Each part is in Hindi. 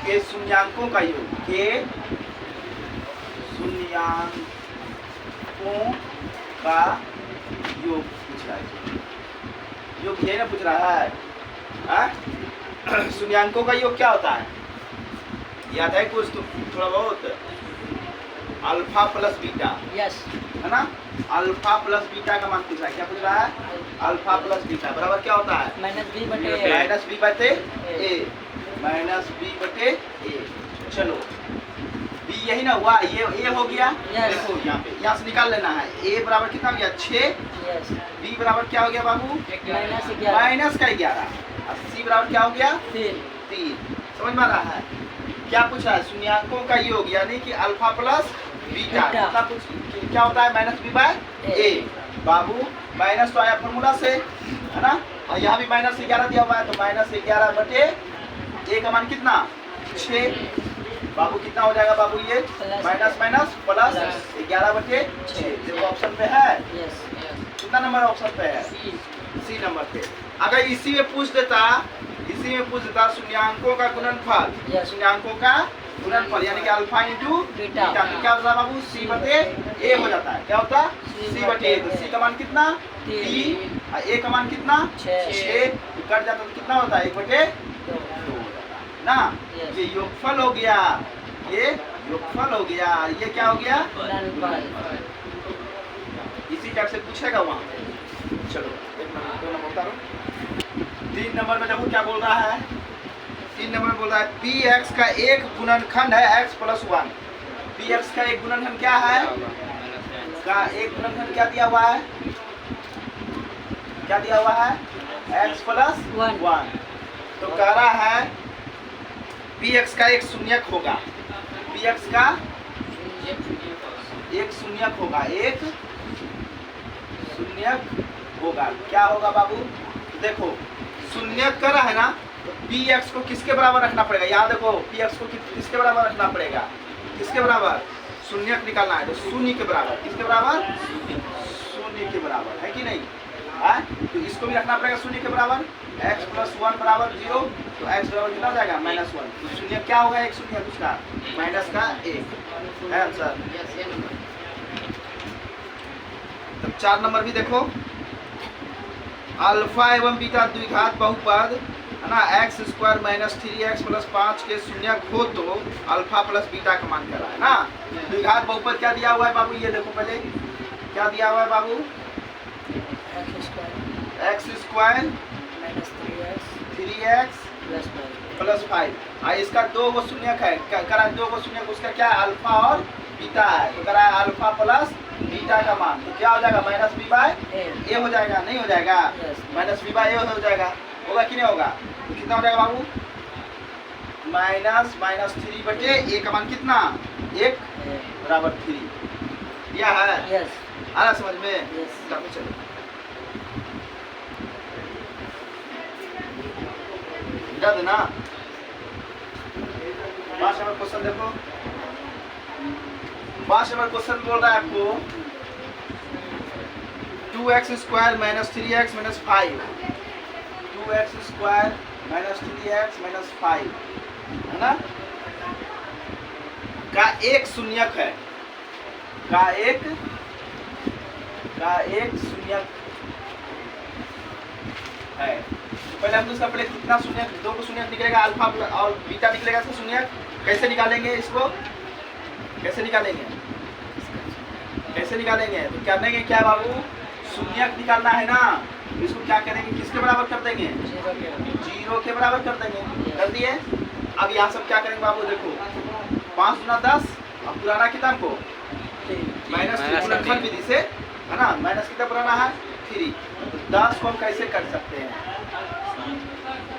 के शून्यांकों का योग, के शून्यांकों का योग पूछ रहा है। योग ये ना पूछ रहा है, शून्यांकों का योग क्या होता है? याद है कुछ तो थोड़ा बहुत? अल्फा प्लस बीटा, यस, है ना? अल्फा प्लस बीटा का मान पूछ रहा है। क्या पूछ रहा है? अल्फा प्लस बीटा बराबर क्या होता है? माइनस बी बटे ए, माइनस बी बटे ए। चलो बी यही ना हुआ, ये ए हो गया। Yes. देखो यहाँ पे, यहाँ से निकाल लेना है। ए बराबर कितना हो गया? 6। यस, बी बराबर क्या हो गया बाबू? -11 माइनस का 11। और सी बराबर क्या हो गया? 3। 3। समझ में आ रहा है? क्या पूछ रहा है? शून्यांकों का योग यानी कि अल्फा प्लस बीटा। बीटा। क्या होता है? माइनस बी बाय ए। बाबू माइनस तो आया फॉर्मूला से, है ना? और यहाँ भी -11 दिया हुआ है, तो -11 बटे ए का मान कितना? 6। बाबू कितना हो जाएगा बाबू ये? माइनस माइनस प्लस 11 बटे 6। देखो ऑप्शन पे है। यस, कितना नंबर ऑप्शन पे है? सी नंबर पे। अगर इसी में पूछ देता शून्यांकों का गुणनफल, Yes. शून्यांकों का गुणनफल यानी कि अल्फा इंटू बीटा। बीटा, तो क्या होता है बाबू? सी बटे ए हो जाता है। क्या होता है? सी बटे ए। तो सी का मान कितना? 3। और ए का मान कितना? 6। कट जाता तो कितना होता है? 1 बटे 2 हो जाता है ना? Yes. ये योगफल हो गया, ये योगफल हो गया। ये क्या हो गया? इसी टाइप से पूछेगा वहाँ पे। चलो 1 नंबर 2 नंबर उतारो। 3 नंबर में देखो क्या बोल रहा है। 3 नंबर में बोल रहा है पी एक्स का एक गुणनखंड है x प्लस 1। पी एक्स का एक गुणनखंड क्या है? का एक गुणनखंड क्या दिया हुआ है? क्या दिया हुआ है? x plus 1। तो कह रहा है पी एक्स का एक शून्यक होगा। पी एक्स का एक शून्यक होगा, एक शून्यक होगा। क्या होगा बाबू? देखो शून्यक कर रहा है ना, तो पी एक्स को किसके बराबर रखना पड़ेगा? यहाँ देखो पी एक्स को किसके बराबर रखना पड़ेगा? किसके बराबर? शून्यक निकालना है तो शून्य के बराबर। किसके बराबर? शून्य के बराबर, है कि नहीं? है? तो इसको भी रखना पड़ेगा शून्य के बराबर। x प्लस 1 बराबर 0, तो x बराबर कितना हो जाएगा? -1। तो शून्य क्या होगा? एक शून्य उसका माइनस का 1 है आंसर। तब 4 नंबर भी देखो, अल्फा एवं बीटा द्विघात बहुपद है ना, x² - 3x + 5 के शून्यक हो तो अल्फा प्लस बीटा का मान करा है ना। द्विघात बहुपद क्या दिया हुआ है बाबू? ये देखो पहले क्या दिया हुआ है बाबू? x² - 3x + 5। इसका 2 गो शून्यक है, करा 2 गो शून्यक, उसका क्या है? अल्फा और बीटा है। तो करा अल्फा प्लस बीटा का मान, तो क्या हो जाएगा? -b बाय ए हो जाएगा। नहीं हो जाएगा? -b बाय ए हो जाएगा। होगा कि नहीं होगा? तो कितना हो जाएगा बाबू? -3 बटे ए का मान कितना? 1 बराबर 3 दिया है। यस, आ रहा समझ में? Yes. चलो 5 नंबर क्वेश्चन देखो। 5 नंबर क्वेश्चन बोल रहा है आपको 2x² - 3x - 5। 2x² - 3x - 5 है ना, का एक शून्यक है। का एक शून्यक है। तो पहले हम उसका कितना शून्यक? 2 को शून्यक निकलेगा, अल्फा और बीटा निकलेगा इसका शून्यक। कैसे निकालेंगे इसको? कैसे निकालेंगे? कैसे निकालेंगे? तो करने क्या बाबू? शून्यक निकालना है ना, इसको क्या करेंगे? किसके बराबर कर देंगे? 0 के बराबर कर देंगे। कर दिए। अब यहाँ सब क्या करेंगे बाबू? देखो 5 × 10 और पुराना कितना को -3 गुणनखंड विधि से, है ना? माइनस कितना पुराना है? 3। तो 10 को हम कैसे कर सकते हैं?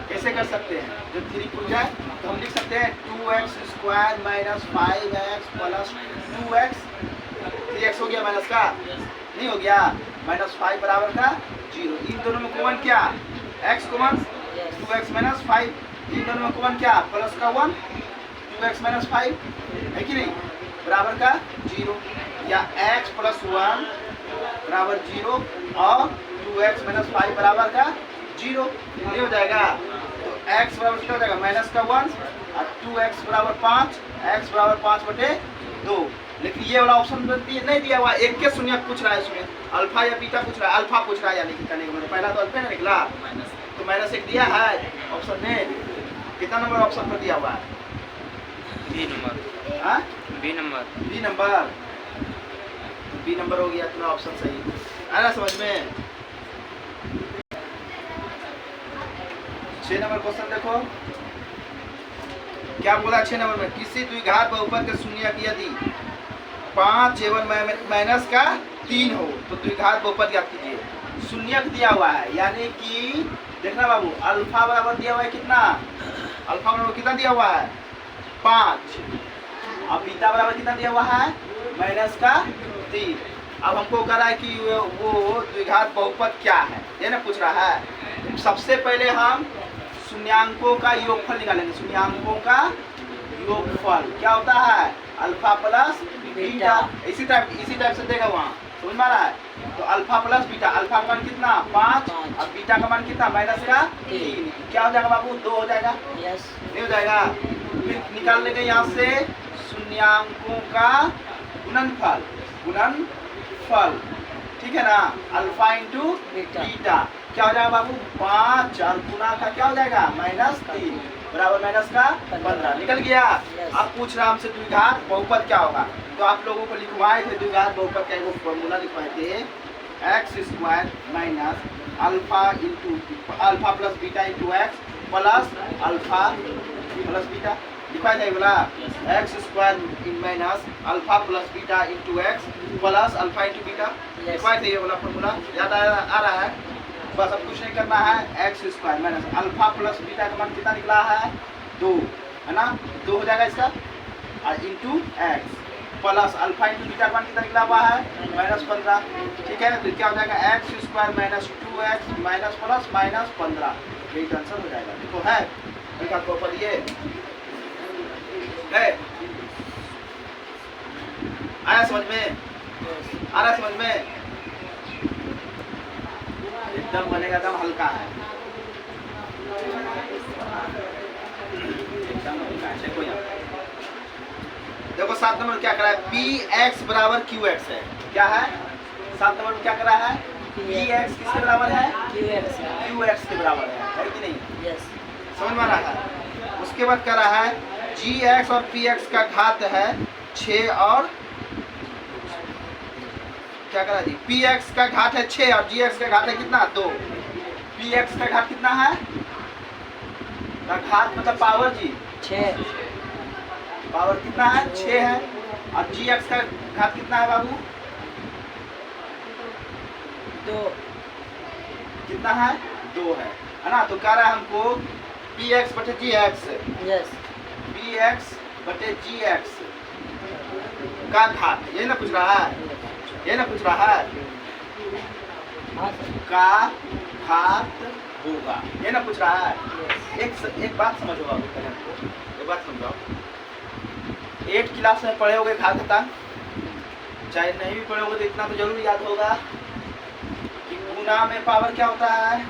कैसे कर सकते हैं? जब 3 खुल जाए तो हम लिख सकते हैं 2x² - 5x + 2x। 3x हो गया माइनस का, नहीं हो गया? -5 बराबर का 0। इन दोनों में कॉमन क्या? x common, 2x - 5। इन दोनों में कॉमन क्या? प्लस का 1, 2x - 5 है कि नहीं? बराबर का 0। या x + 1 बराबर 0 और 2x - 5 बराबर का जीरो, नहीं हो जाएगा। तो x बराबर क्या हो जाएगा, माइनस का 1 और 2x बराबर 5, x बराबर 5/2। लेकिन ये वाला ऑप्शन नहीं दिया हुआ, एक के शून्य पूछ रहा है इसमें, अल्फा या बीटा पूछ रहा है, अल्फा पूछ रहा है यानी कि करने का मतलब पहला तो अल्फा ना निकला, तो -1 दिया है ऑप्शन में। कितना नंबर ऑप्शन पर दिया हुआ है, बी नंबर। हाँ b number. B number, b number हो गया तुम्हारा ऑप्शन सही। आया समझ में। 6 नंबर क्वेश्चन देखो क्या बोला। 6 नंबर में किसी द्विघात बहुपद के शून्य यदि 5 एवं माइनस का 3 हो तो द्विघात बहुपद ज्ञात कीजिए। शून्य दिया हुआ है यानी कि देखना बाबू, अल्फा बराबर दिया हुआ है कितना, अल्फा बराबर कितना दिया हुआ है 5, अब बीटा बराबर कितना दिया हुआ है माइनस का 3। अब हमको कह रहा है कि वो द्विघात बहुपद क्या है, ये ना पूछ रहा है। सबसे पहले हम शून्यांकों का योगफल निकालेंगे। शून्यांकों का योगफल क्या होता है, अल्फा प्लस बीटा। इसी टाइप से देगा वहाँ, समझ में आ रहा है। तो अल्फा प्लस बीटा, अल्फा का मान कितना 5 और बीटा का मान कितना माइनस का 3, क्या हो जाएगा बाबू 2 हो जाएगा, नहीं हो जाएगा। फिर निकाल लेंगे यहाँ से शून्यांकों का गुणनफल, ठीक है ना, अल्फा इंटू बीटा क्या हो जाएगा बाबू 5 और गुना का क्या हो जाएगा -3 बराबर माइनस का 15 निकल गया। अब पूछ रहा हमसे द्विघात बहुपद क्या होगा, तो आप लोगों को लिखवाए थे द्विघात बहुपद का एक फॉर्मूला लिखवाए थे, x² minus alpha plus beta into x plus alpha plus beta लिखवाए थे बोला, x² minus alpha plus beta into x plus alpha into beta लिखवाए थे, ये वाला फॉर्मूला याद आ रहा है। बस अब कुछ नहीं करना है, x² minus alpha plus beta का मान कितना निकला है 2, है ना, 2 हो जाएगा इसका, और into x plus alpha into beta का मान कितना निकला हुआ है -15, ठीक है। तो क्या हो जाएगा x² minus 2x minus plus -15, यही आंसर हो जाएगा। देखो है देखा तो पर ये है, आया समझ में, आ रहा समझ में, एकदम बनेगा, एकदम हल्का है, एकदम हल्का है। देखो यहाँ देखो 7 नंबर क्या करा है, px बराबर qx है, क्या है 7 नंबर में क्या करा है, px किसके बराबर है qx के बराबर है कि नहीं, समझ में आ रहा है। उसके बाद कह रहा है gx और px का घात है 6 और क्या करा जी, px का घात है 6 और gx का घात है कितना 2। px का घात कितना है, का घात मतलब पावर जी 6, पावर कितना है 6 है, और gx का घात कितना है बाबू 2, कितना है 2 है ना। तो कह रहा है हमको px बटे gx, px बटे gx का घात, ये ना पूछ रहा है, ये ना पूछ रहा है का घात होगा, ये ना पूछ रहा है। एक बात समझो आप, एक बात समझाओ, 8 क्लास में पढ़े होगे घात होता, चाहे नहीं भी पढ़े होगे तो इतना तो जरूर याद होगा कि गुना में पावर क्या होता है,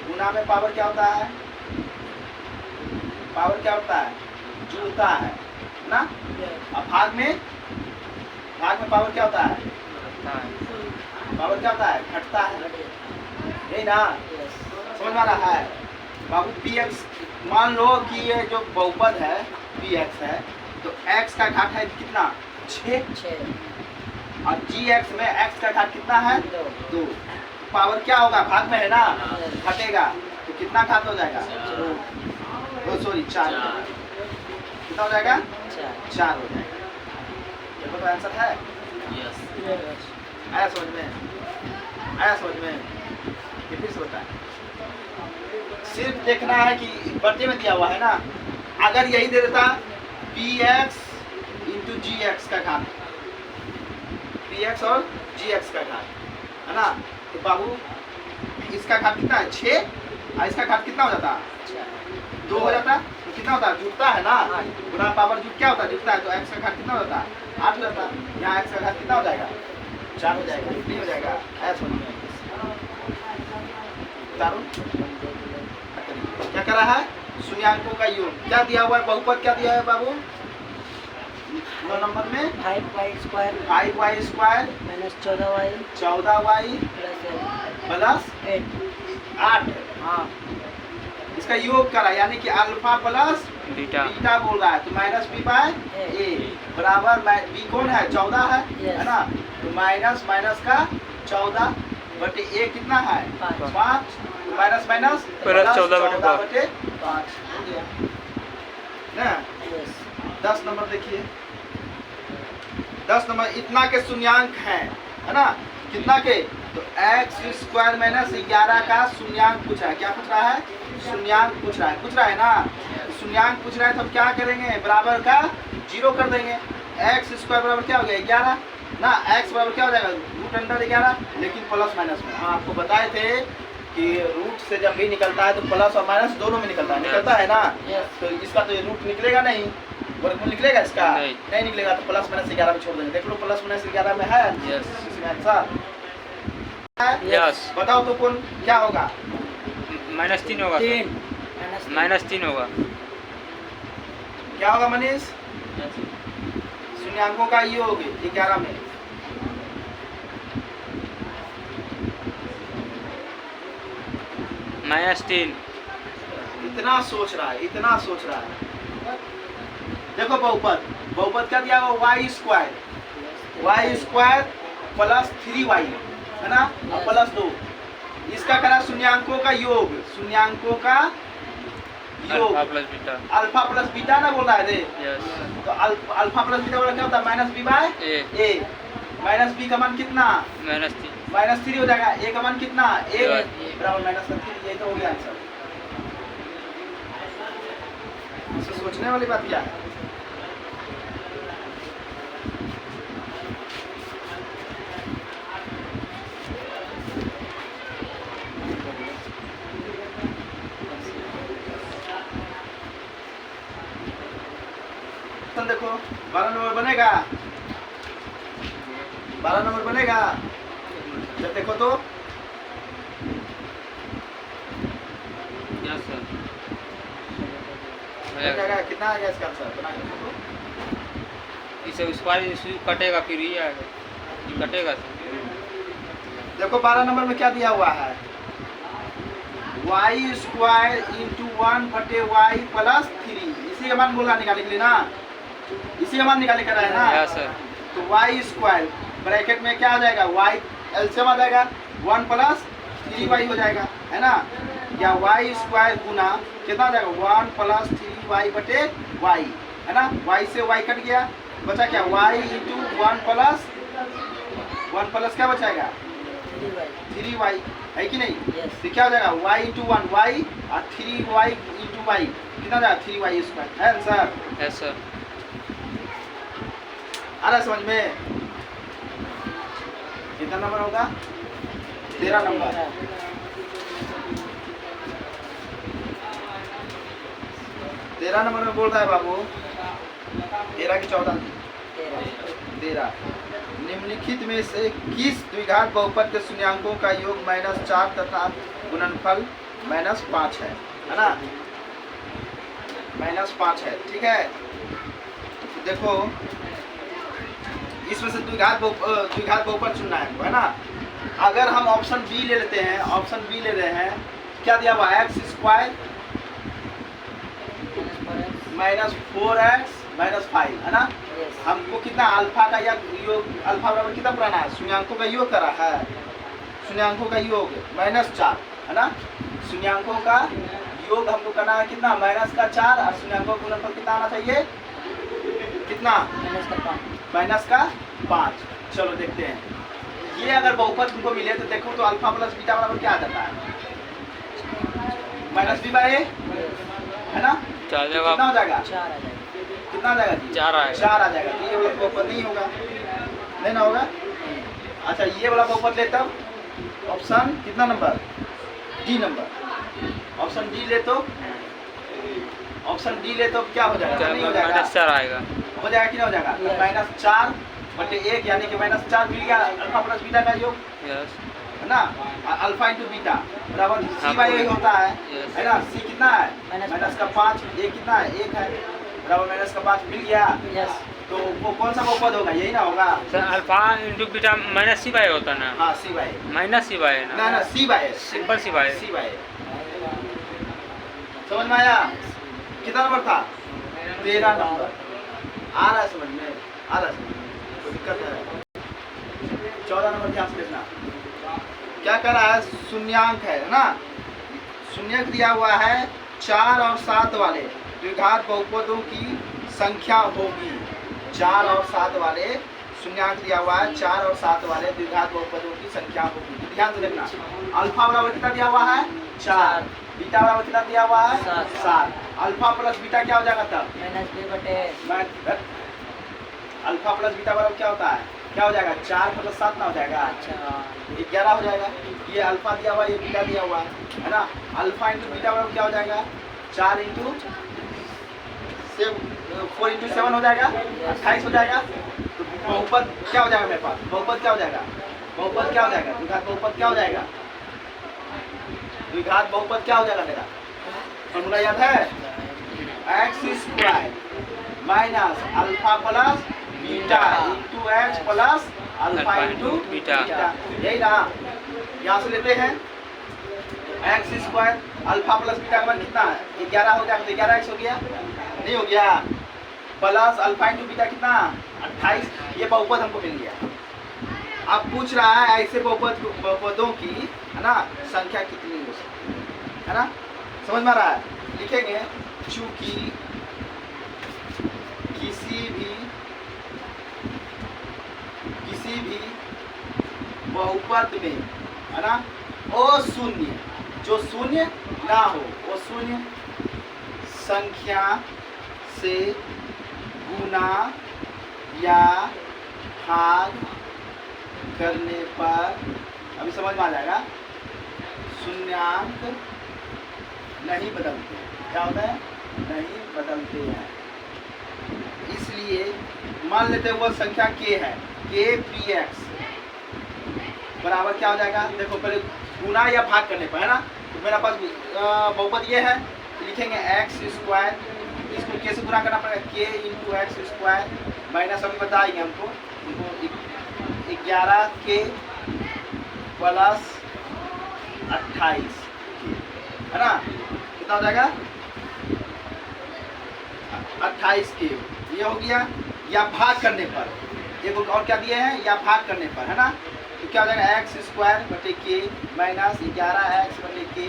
गुना में पावर क्या होता है, पावर क्या होता है जुड़ता है ना, और भाग में पावर क्या होता है, पावर क्या होता है घटता है, यही ना, समझ में आ रहा है बाबू। px मान लो कि ये जो बहुपद है px है, तो x का घात है कितना 6, और gx में x का घात कितना है 2, पावर क्या होगा भाग में है ना, घटेगा, तो कितना घात हो जाएगा 4, कितना हो जाएगा 4 हो जाएगा। देखो तो आंसर है, आया समझ में, आया समझ में, ये फिर से बताएं। सिर्फ देखना है कि बटे में दिया हुआ है ना, अगर यही दे देता px इंटू gx का घात, px और gx का घात है ना, तो बाबू इसका घात कितना है 6 और इसका घात कितना हो जाता 2 हो जाता, तो कितना होता है जुड़ता है ना, गुना पावर जुट क्या होता है जुड़ता है, तो x का घात कितना होता है 8 हो जाता, यहाँ x का घात कितना हो जाएगा 4 हो जाएगा, नहीं हो जाएगा, ऐसा उतारो। करा है शून्यांकों का योग। क्या दिया हुआ है बहुपद, क्या दिया है बाबू 9 नंबर में 5y square 5y square minus 14y 14y plus 8 हाँ इसका योग करा, यानी कि अल्फा प्लस बीटा बीटा बोल रहा है, तो माइनस बी बाय ए बराबर बी कौन है 14 है, Yes. है ना, तो माइनस माइनस का 14 बटे ए कितना है पाँच। 5, माइनस माइनस प्लस 14 बटे 5। बटे 5 हो गया ना। यस 10 नंबर देखिए, 10 नंबर इतना के शून्यांक है ना, कितना के, तो एक्स स्क्वायर माइनस 11 का शून्यांक पूछ रहा है। क्या पूछ रहा है, शून्यांक पूछ रहा है ना, तो शून्यांक पूछ रहा है तो हम क्या करेंगे, बराबर का 0 कर देंगे। एक्स स्क्वायर बराबर क्या हो गया 11 ना, एक्स बराबर क्या हो जाएगा रूट अंडर 11, लेकिन प्लस माइनस में हम आपको बताए थे कि रूट से जब भी निकलता है तो प्लस और माइनस दोनों में निकलता है ना, यस तो इसका तो ये रूट निकलेगा नहीं, वर्गमूल निकलेगा इसका नहीं। निकलेगा, तो प्लस माइनस 11 में छोड़ देंगे। देख लो प्लस माइनस 11 में है यस इसमें आंसर है। यस बताओ तो कौन क्या होगा, -3 होगा सर। 3 -3 होगा। क्या होगा मनीष, शून्यांकों का योग 11 में -3 इतना सोच रहा है। देखो बहुपद क्या दिया हुआ वाई स्क्वायर प्लस 3y है ना, और प्लस 2 इसका करा शून्यांकों का योग, alpha plus beta. Alpha plus beta ना बोल रहा है रे, यस तो अल्फा प्लस बीटा वाला क्या होता है माइनस बी बाय ए ए, माइनस बी का मान कितना -3 -3 हो जाएगा, ए का मान कितना ए Yes. बराबर -3, ये तो हो गया आंसर। इससे सोचने वाली बात क्या है, देखो 12 नंबर बनेगा, 12 नंबर बनेगा, जब देखो तो यस सर बन जाएगा, कितना आएगा इसका आंसर बना के देखो। इसे स्क्वायर कटेगा, फिर ये आएगा, ये कटेगा सर। देखो 12 नंबर में क्या दिया हुआ है, y स्क्वायर इंटू 1 बटे y प्लस 3, इसी का मान बोला निकालने के लिए ना, इसी का मान निकालने का है ना, यस सर। तो y स्क्वायर ब्रैकेट में क्या आ जाएगा y एलसीएम आ जाएगा 1 प्लस 3y हो जाएगा, है ना, या y स्क्वायर गुना कितना आ जाएगा 1 प्लस 3y बटे y, है ना, y से y कट गया, बचा क्या y इंटू 1 प्लस क्या बचाएगा 3y है कि नहीं, Yes. तो क्या हो जाएगा y इंटू 1 y और 3y इंटू y कितना हो जाएगा 3y स्क्वायर, है आंसर। Yes sir. आ रहा है समझ में, कितना नंबर होगा 13 नंबर, 13 नंबर में बोल रहा है बाबू 13 की 14 13, निम्नलिखित में से किस द्विघात बहुपद के शून्यांकों का योग -4 तथा गुणनफल -5 है ना, -5 है, ठीक है। तो देखो इसमें से द्विघात बहुपद चुनना है ना, अगर हम ऑप्शन बी ले लेते हैं, ऑप्शन बी ले रहे हैं, क्या दिया हुआ एक्स स्क्वायर -4x -5 है ना, हमको कितना अल्फा का या योग, अल्फा बराबर कितना पुराना है, शून्यांकों का योग करा है, शून्यांकों का योग -4 है ना, शून्यांकों का योग हमको करना है कितना -4, और शून्यांकों का गुणनफल कितना आना चाहिए, कितना -5। चलो देखते हैं, ये अगर बहुपद तुमको मिले तो देखो तो अल्फा प्लस बीटा बराबर क्या आ जाता है -b बाय a, है ना, कितना हो जाएगा, कितना आ जाएगा जी? 4 आएगा। 4 आ जाएगा, तो ये वाला बहुपद नहीं होगा, नहीं ना होगा। अच्छा ये वाला बहुपद ले तब ऑप्शन कितना number D number, option D ले तो, ऑप्शन डी ले तो क्या हो जाएगा, नहीं हो जाएगा, -4 आएगा। हो जाएगा कि नहीं हो जाएगा, Yes. -4 बटे 1 यानी कि -4 मिल गया अल्फा प्लस बीटा का योग, यस है है ना, अल्फा इंटू बीटा बराबर सी बाई ए होता है ना। सी कितना है माइनस का 5, ए कितना है 1 है बराबर माइनस का 5 मिल गया। यस तो वो कौन सा बहुपद होगा, यही ना होगा। Sir alpha into beta minus C by होता ना, हाँ C by minus C by ना ना C by simple C by. C by समझ में आया। कितना नंबर था 13 नंबर। आ रहा है समझ में, आ रहा है समझ में, कोई दिक्कत है। 14 नंबर ध्यान से देखना क्या कर रहा है, शून्यांक है ना। शून्यक दिया हुआ है 4 और 7 वाले द्विघात बहुपदों की संख्या होगी। 4 और 7 वाले शून्यांक दिया हुआ है 4 और 7 वाले द्विघात बहुपदों की संख्या होगी। तो ध्यान से देखना अल्फा बराबर कितना दिया हुआ है 4, बीटा बराबर कितना दिया हुआ है 7। अल्फा प्लस बीटा क्या हो जाएगा तब माइनस बी बटे अल्फा प्लस बीटा बराबर क्या होता है, क्या हो जाएगा 4 प्लस 7 ना हो जाएगा अच्छा 11 हो जाएगा। ये अल्फा दिया हुआ है, ये बीटा दिया हुआ है ना। अल्फा इंटू बीटा बराबर क्या हो जाएगा 4 इंटू 4 इंटू 7 हो जाएगा 28 हो जाएगा। तो बहुपद क्या हो जाएगा मेरे पास, बहुपद क्या हो जाएगा, बहुपद क्या हो जाएगा, द्विघात बहुपद क्या हो जाएगा, द्विघात बहुपद क्या हो जाएगा मेरा फॉर्मूला याद है, x square minus alpha plus beta into x plus alpha into beta. यही ना, यहाँ से लेते हैं x square alpha plus beta का मान कितना है 11 हो जाएगा। तो 11 एक्स हो गया, नहीं हो गया, प्लस अल्फा इंटू बीटा कितना 28। ये बहुपद हमको मिल गया। अब पूछ रहा है ऐसे बहुपदों की है ना संख्या कितनी हो सकती है ना, समझ में आ रहा है। लिखेंगे चूंकि किसी भी बहुपद में है ना अशून्य, जो शून्य ना हो वो शून्य संख्या से गुना या भाग करने पर, अभी समझ में आ जाएगा, शून्यांक नहीं बदलते। क्या होता है, नहीं बदलते हैं। इसलिए मान लेते हैं वो संख्या k है, k p x बराबर क्या हो जाएगा, देखो पहले गुना या भाग करने पर है ना। तो मेरा पास बहुपद ये है, लिखेंगे एक्स स्क्वायर, इसको k से गुना करना पड़ेगा k into x square minus अभी बताएंगे हमको 11k प्लस 28 है ना, कितना हो जाएगा 28k। ये हो गया, या भाग करने पर एक और क्या दिए हैं, या भाग करने पर है ना। तो क्या हो जाएगा एक्स स्क्वायर बटे के माइनस 11x बटे के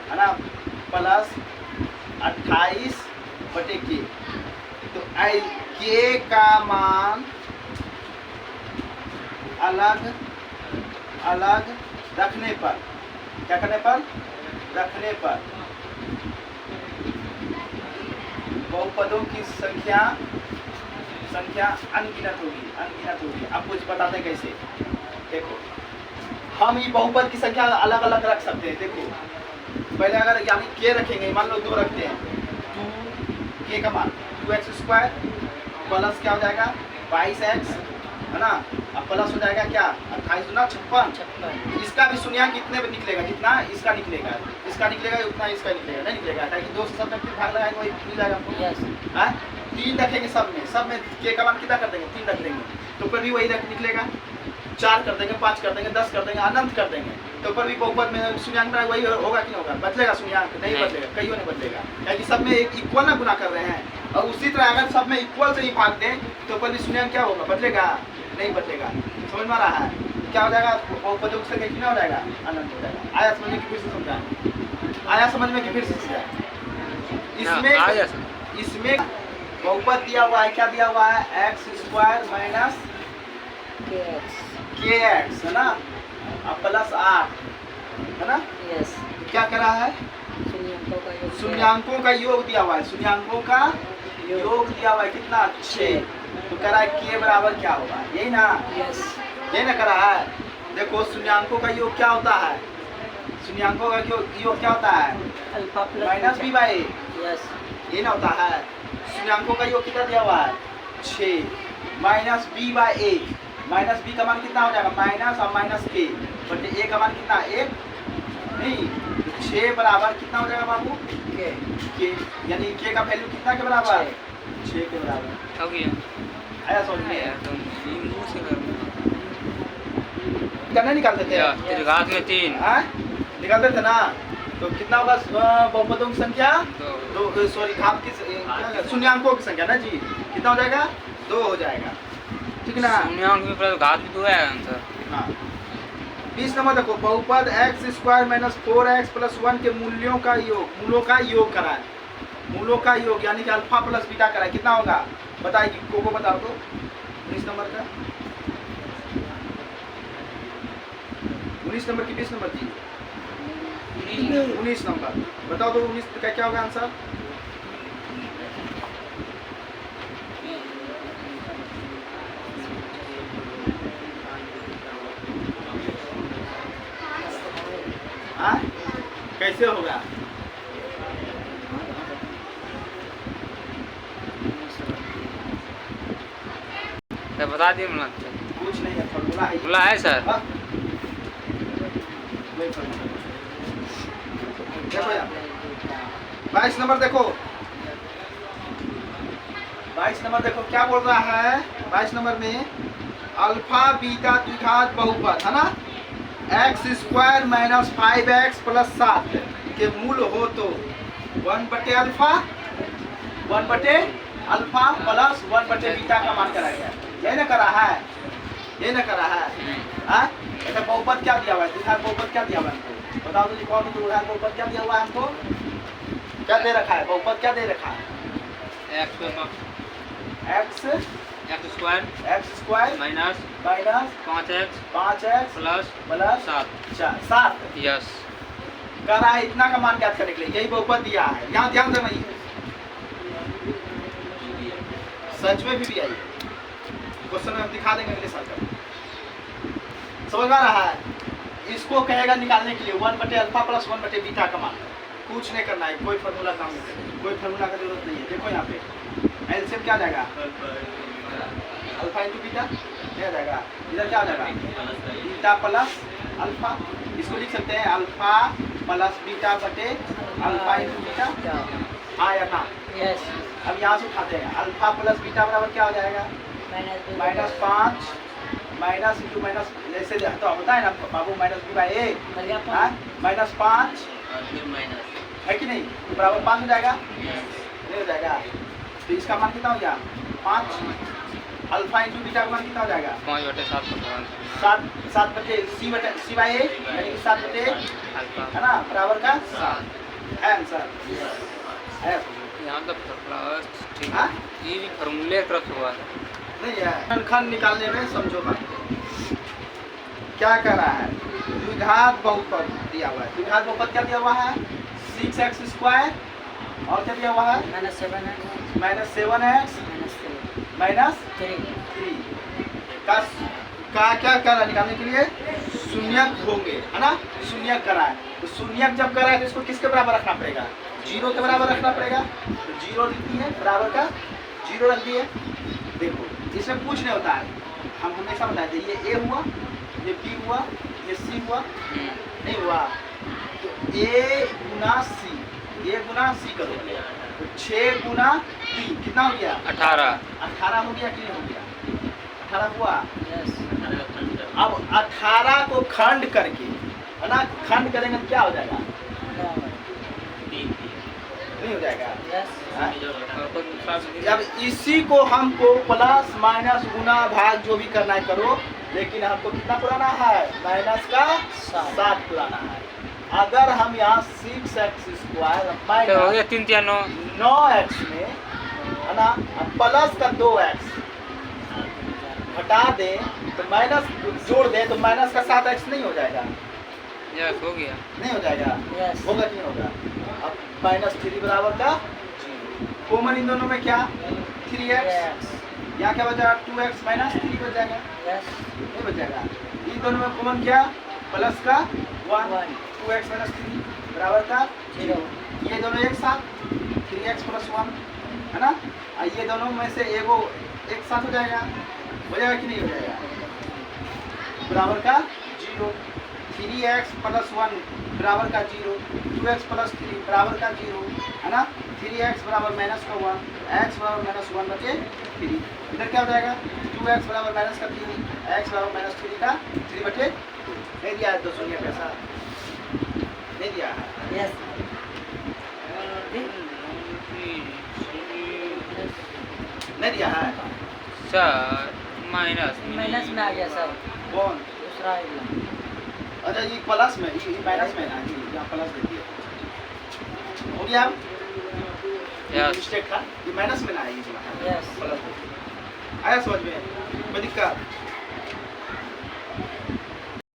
है ना प्लस 28 बटे के। तो के का मान अलग अलग रखने पर, क्या करने पर, रखने पर बहुपदों की संख्या अनगिनत होगी। अब कुछ बताते हैं कैसे। देखो हम ये बहुपद की संख्या अलग अलग रख सकते हैं। देखो पहले अगर यानी के रखेंगे, मान लो 2 रखते हैं, 2 का मान 2x स्क्वायर प्लस क्या हो जाएगा 22x है ना, अब प्लस हो जाएगा क्या 28 गुना 56। इसका भी शून्यांक कितने में निकलेगा, जितना इसका निकलेगा उतना इसका निकलेगा, नहीं निकलेगा ताकि 2 से सब में भाग लगाएंगे वही मिल जाएगा हमको। 3 रखेंगे सब में के का मान कितना कर देंगे 3 रख देंगे, तो फिर भी वही निकलेगा। 4 कर देंगे, 5 कर देंगे, 10 कर देंगे, अनंत कर देंगे, तो पर भी बहुपद में शून्यांक में वही होगा कि नहीं होगा, बदलेगा शून्यांक, नहीं बदलेगा, कईयों नहीं बदलेगा, क्योंकि सब में एक इक्वल ना गुना कर रहे हैं। और उसी तरह अगर सब में इक्वल से ही भाग दें तो पर भी शून्यांक क्या होगा, बदलेगा, नहीं बदलेगा। समझ में आ रहा है, क्या हो जाएगा बहुपदों की संख्या कितना हो जाएगा, अनंत हो जाएगा। आया समझ में कि फिर से समझाएं, आया समझ में कि फिर से समझाएं। इसमें बहुपद दिया हुआ है, क्या दिया हुआ है एक्स स्क्वायर माइनस के एक्स है ना, अब प्लस 8 है ना। यस क्या करा है, शून्यांकों का योग दिया हुआ है, शून्यांकों का योग दिया हुआ है कितना 6। तो करा है के बराबर क्या होगा, यही ना, यस यही ना करा है। देखो शून्यांकों का योग क्या होता है, शून्यांकों का योग क्या होता है alpha plus minus b by, yes ये ना होता है। शून्यांकों का योग कितना दिया हुआ है 6 minus b by 1, minus b का मान कितना हो जाएगा माइनस और माइनस के, बटे ए का मान कितना 1 नहीं 6 बराबर कितना हो जाएगा बाबू के के, यानी के का वैल्यू कितना के बराबर 6 के बराबर। हो गया आया समझ में? यार तुम मुंह से कर करना निकाल देते या हैं तेरे घात में 3 हाँ निकालते थे ना, तो कितना होगा बहुपदों की संख्या तो 2 सॉरी घात की शून्यांकों की संख्या ना जी, कितना हो जाएगा 2 हो जाएगा, ठीक ना। शून्यांक में प्लस घात भी 2 है आंसर। हाँ 20 नंबर देखो, बहुपद x square minus 4x plus 1 के मूल्यों का योग, मूलों का योग कराए, मूलों का योग यानी कि अल्फा प्लस बीटा कराए, कितना होगा बताइए, को बता दो 19 नंबर का, 19 नंबर की 20 नंबर की 19 नंबर बताओ तो 19 का क्या होगा आंसर? हाँ कैसे होगा? तो बता दिए मुला कुछ नहीं है, फॉर्मूला है। बोला है सर। हाँ? वही फॉर्मूला। देखो यार 22 नंबर देखो, 22 नंबर देखो क्या बोल रहा है 22 नंबर में, अल्फा बीटा द्विघात बहुपद है ना, x square minus 5x plus 7 के मूल हो तो 1 बटे अल्फा 1 बटे अल्फा प्लस 1 बटे बीटा का मान करा गया, यही ना करा है, यही ना करा है। हाँ अच्छा बहुपद क्या दिया हुआ है, द्विघात बहुपद क्या दिया हुआ है हमको बताओ तो जी, कौन द्विघात बहुपद क्या दिया हुआ है हमको, क्या दे रखा है बहुपद, क्या दे रखा है x square minus 5x 5x plus plus 7 yes कर रहा है, इतना का मान ज्ञात करने के लिए यही बहुपद दिया है। यहाँ ध्यान देना, ये सच में भी आई क्वेश्चन में हम दिखा देंगे अगले साल का, समझ में आ रहा है? इसको कहेगा निकालने के लिए 1 बटे अल्फा प्लस 1 बटे बीटा का मान, कुछ नहीं करना है, कोई फार्मूला काम नहीं करेगा, कोई फार्मूला का जरूरत नहीं है। देखो यहाँ पे एलसीएम क्या आ जाएगा, अल्फा इंटू बीटा क्या आ जाएगा, इधर क्या आ जाएगा बीटा प्लस अल्फा, इसको लिख सकते हैं अल्फा प्लस बीटा बटे अल्फा इंटू बीटा, हाँ या ना? यस अब यहाँ से उठाते हैं, अल्फा प्लस बीटा बराबर क्या हो जाएगा -5 माइनस इंटू माइनस, जैसे तो होता है ना बाबू माइनस बी बाई ए -5 है कि नहीं, तो बराबर 5 हो जाएगा, नहीं हो जाएगा, तो इसका मान कितना हो गया 5, अल्फा इंटू बीटा का मान कितना हो जाएगा 5 बटे 7 7 बटे सी बाई ए यानी कि 7 बटे है ना बराबर का 7 है आंसर है। यहाँ तक प्लस ठीक हाँ? है, ये भी फार्मूले की तरफ हुआ है नहीं है, खंड निकालने में समझो बात क्या कर रहा है, द्विघात बहुपद दिया हुआ है, द्विघात बहुपद क्या दिया हुआ है 6x स्क्वायर और क्या दिया हुआ है -7x -7x माइनस 3 का क्या कर रहा है निकालने के लिए, शून्यक होंगे है ना, शून्यक करा है, तो शून्यक जब करा है तो इसको किसके बराबर रखना पड़ेगा, 0 के बराबर रखना पड़ेगा, तो 0 लिख दिए बराबर का 0 रख दिए। देखो इसमें कुछ नहीं होता है, हम हमेशा बताए थे, ये ए हुआ, ये बी हुआ, ये सी हुआ, नहीं हुआ तो ए गुना सी करो, तो 6 गुना 3 कितना हो गया 18 हो गया कि नहीं हो गया 18 हुआ। अब 18 को खंड करके है ना, खंड करेंगे तो क्या हो जाएगा, नहीं हो जाएगा। हाँ? अब इसी को हमको प्लस माइनस गुना भाग जो भी करना है करो, लेकिन हमको कितना पुराना है माइनस का 7 पुराना है। अगर हम यहाँ 6x स्क्वायर माइनस 9x में है ना प्लस का 2x हटा दें तो माइनस जोड़ दें तो माइनस का 7x नहीं हो जाएगा, यस हो गया, नहीं हो जाएगा, होगा कि नहीं होगा। अब -3 बराबर का 0, कॉमन इन दोनों में क्या 3x, यहाँ क्या बचा 2x माइनस 3 बच जाएगा, नहीं बच जाएगा। इन दोनों में कॉमन क्या प्लस का 1 2x माइनस 3 बराबर का 0, ये दोनों एक साथ 3x प्लस 1 है ना, ये दोनों में से एगो एक साथ हो जाएगा कि नहीं हो जाएगा, बराबर का 0। 3x प्लस 1 बराबर का 0, 2x प्लस 3 बराबर का 0, है ना। 3x बराबर माइनस का 1, x बराबर माइनस 1 बटे 3। इधर क्या हो जाएगा, 2x बराबर माइनस का 3, x बराबर माइनस 3 का 3 बटे 2। नहीं दिया है 200 पैसा, नहीं दिया है। यस नहीं दिया है सर माइनस माइनस में आ गया सर, कौन। दूसरा आएगा। अच्छा ये प्लस में, ये माइनस में ना, ये यहाँ प्लस दे दिया। हो गया यस मिस्टेक था, ये माइनस में ना है, ये जो है यस प्लस। आया समझ में, कोई दिक्कत।